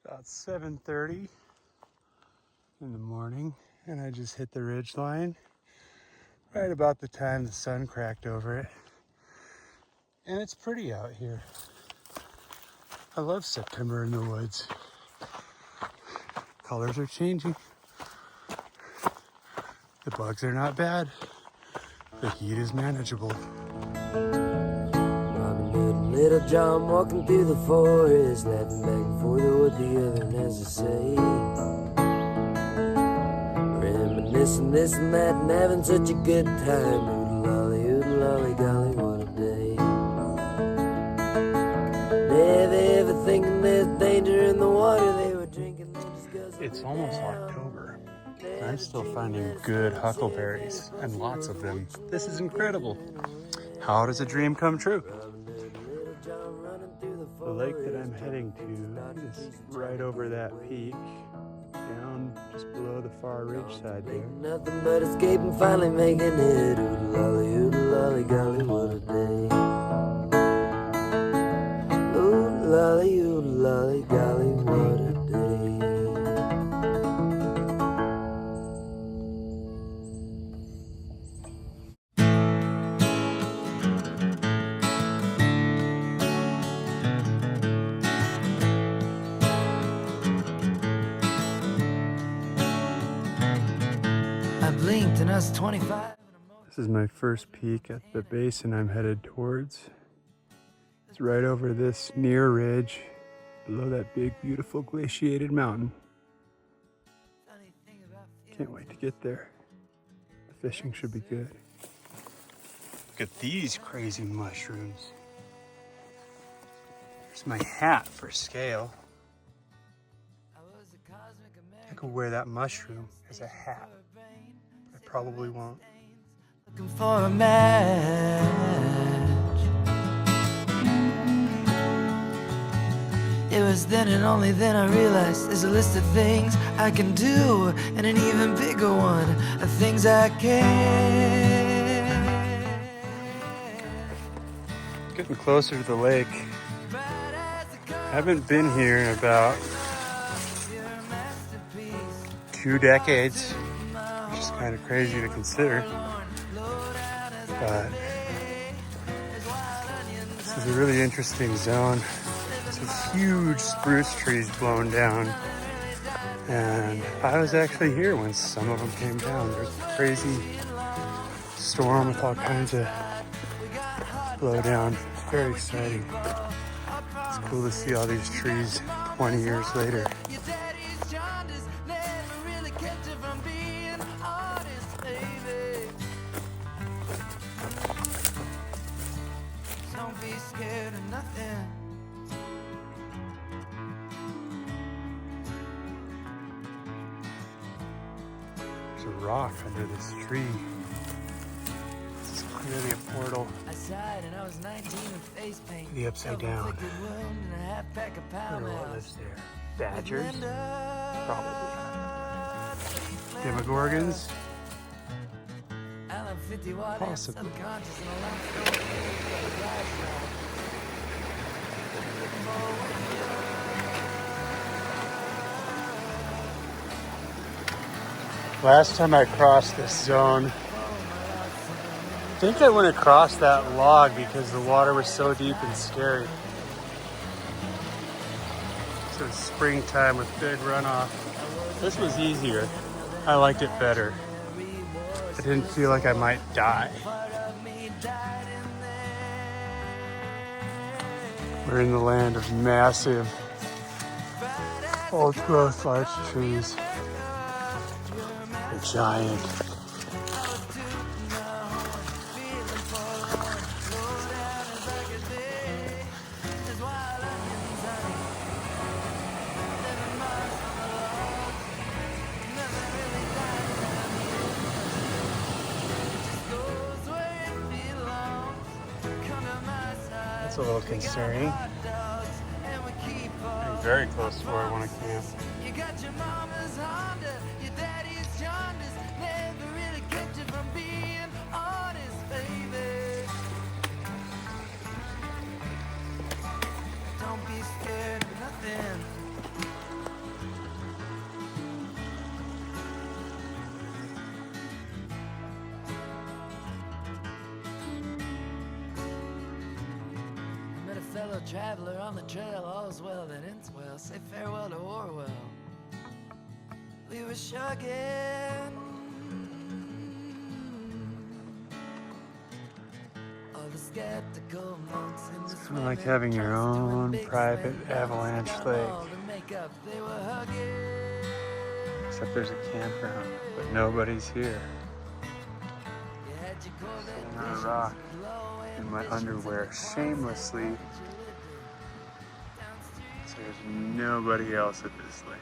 About 7:30 in the morning, and I just hit the ridge line right about the time the sun cracked over it. And it's pretty out here. I love September in the woods. Colors are changing. The bugs are not bad. The heat is manageable. Little John walking through the forest, laughing back and forth at what the other has to say. Reminiscing this and that and having such a good time. Oodle lolly, golly, what a day. Never ever thinking there's danger in the water they were drinking. It's almost October. And I'm still finding good huckleberries, and lots of them. This is incredible. How does a dream come true? The lake that I'm heading to is right over that peak, down just below the far ridge side there. Nothing but escaping, finally making it. Oodle lolly, golly, what a day. Oodle lolly, golly, what a day. Blinked and I was 25. This is my first peek at the basin I'm headed towards. It's right over this near ridge, below that big, beautiful glaciated mountain. Can't wait to get there. The fishing should be good. Look at these crazy mushrooms. There's my hat for scale. I could wear that mushroom as a hat. I probably won't. Looking for a match. It was then and only then I realized there's a list of things I can do, and an even bigger one of things I can. Getting closer to the lake. I haven't been here in about 2 decades. Which is kind of crazy to consider, but this is a really interesting zone. There's huge spruce trees blown down, and I was actually here when some of them came down. There's a crazy storm with all kinds of blowdown. It's very exciting. It's cool to see all these trees 20 years later. Don't be scared of nothing. There's a rock under this tree. This is clearly a portal I sighed and I was 19 with face paint. to the upside down. I I don't know what lives there. Badgers? Probably. Demogorgons? Possibly. Last time I crossed this zone, I think I went across that log because the water was so deep and scary. So it's springtime with big runoff. This was easier. I liked it better. I didn't feel like I might die. We're in the land of massive, old growth larch trees. They're giant. That's a little concerning. I'm very close to where I want to camp. You got your mama's Honda, your daddy's jaundice. Never really kept you from being honest, baby. Don't be scared of nothing. traveler on the trail, all's well that ends well. Say farewell to Orwell. We were shrugging. All the skeptical monks in the Kind of like having your own private avalanche lake. Except there's a campground, but nobody's here. Sitting on a rock in my underwear shamelessly. So there's nobody else at this lake.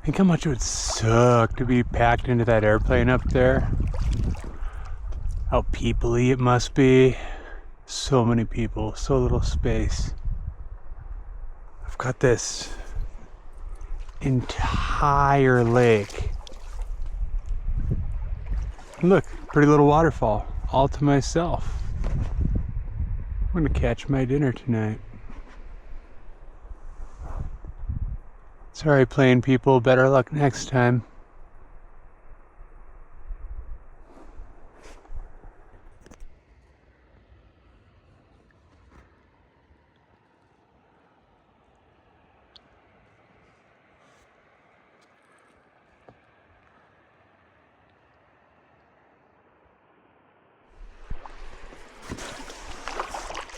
Think how much it would suck to be packed into that airplane up there. How people-y it must be. So many people, so little space. I've got this entire lake. Look, pretty little waterfall, all to myself. I'm gonna catch my dinner tonight. Sorry, plane people. Better luck next time.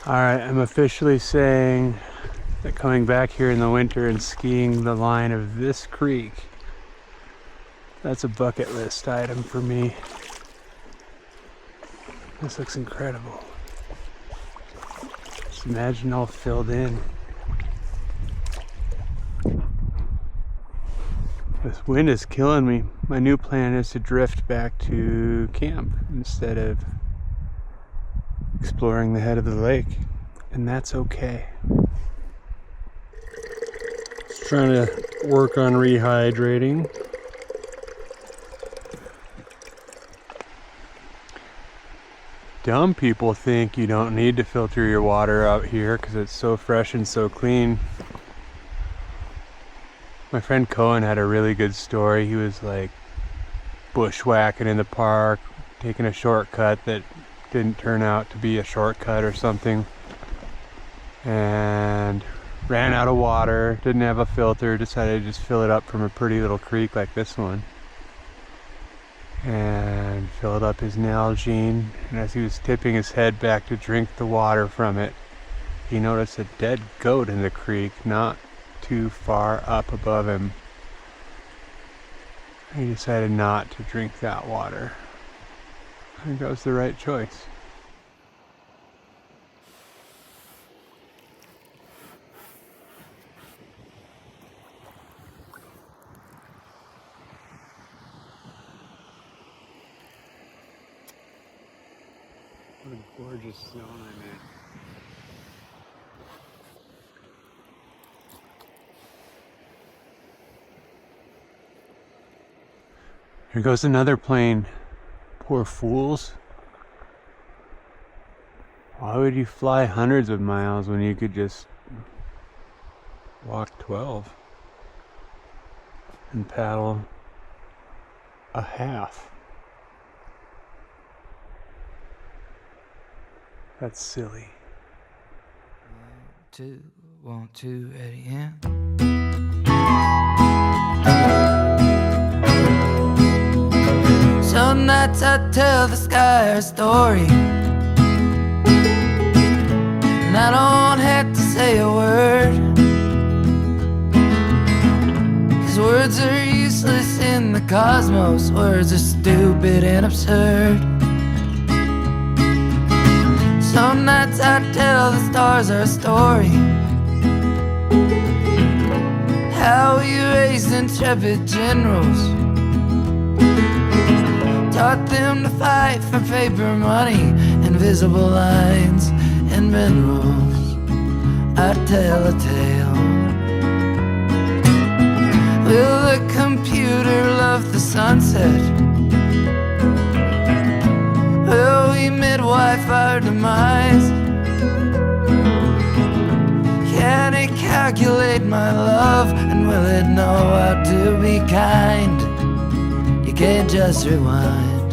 All right, I'm officially saying that coming back here in the winter and skiing the line of this creek, that's a bucket list item for me. This looks incredible. Just imagine all filled in. This wind is killing me. My new plan is to drift back to camp instead of exploring the head of the lake, and that's okay. Trying to work on rehydrating. Dumb people think you don't need to filter your water out here because it's so fresh and so clean. My friend Cohen had a really good story. He was like bushwhacking in the park, taking a shortcut that didn't turn out to be a shortcut or something, and ran out of water, didn't have a filter, decided to just fill it up from a pretty little creek like this one, and filled up his Nalgene. And as he was tipping his head back to drink the water from it, he noticed a dead goat in the creek not too far up above him. He decided not to drink that water. I think that was the right choice. What a gorgeous zone I'm in. Here goes another plane. Poor fools. Why would you fly hundreds of miles when you could just walk 12 and paddle a half? That's silly. 1, 2, 1, 2, ready, yeah. Some nights I tell the sky a story, and I don't have to say a word, 'cause words are useless in the cosmos. Words are stupid and absurd. Some nights I tell the stars our story, how we raised intrepid generals, taught them to fight for paper money, invisible lines and minerals. I tell a tale Will the computer love the sunset? Will we midwife our demise? Can it calculate my love? And will it know how to be kind? You can't just rewind.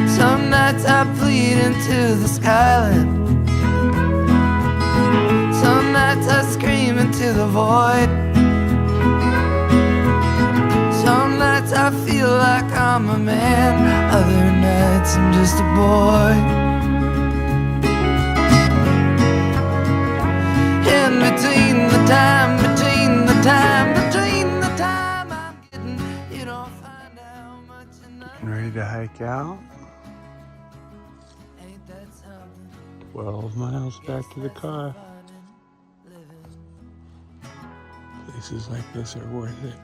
Some nights I bleed into the skyline. Some nights I scream into the void. Some nights I feel like I'm a man. Other nights I'm just a boy. In between the time, between the time, between the time I'm getting, you don't find out much enough. Ready to hike out? Ain't that something? 12 miles back to the car. Places like this are worth it.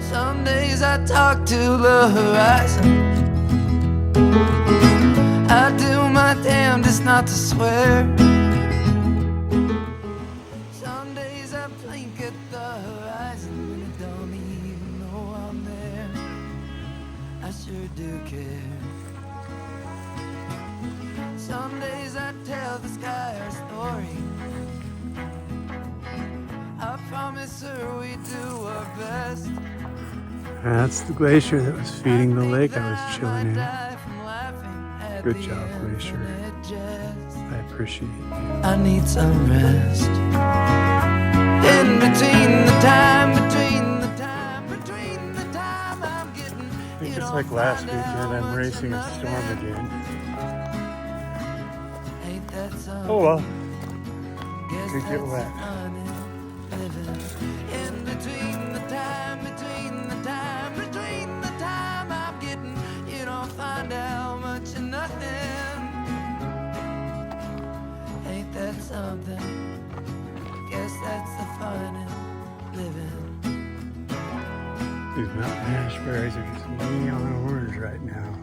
Some days I talk to the horizon. I do my damnedest not to swear. Some days I blink at the horizon and I don't even know I'm there. I sure do care. Some days I tell the sky our story. I promise her we do our best. That's the glacier that was feeding the lake I was chilling in. Good job, glacier. I appreciate you. I need some rest. In between the time, between the time, between the time I'm getting. I think it's like last weekend, I'm racing a storm again. Oh well, could get wet. In between the time, between the time, between the time I'm getting, you don't find out much of nothing. Ain't that something? Guess that's the fun in living. These mountain raspberries are just neon orange right now.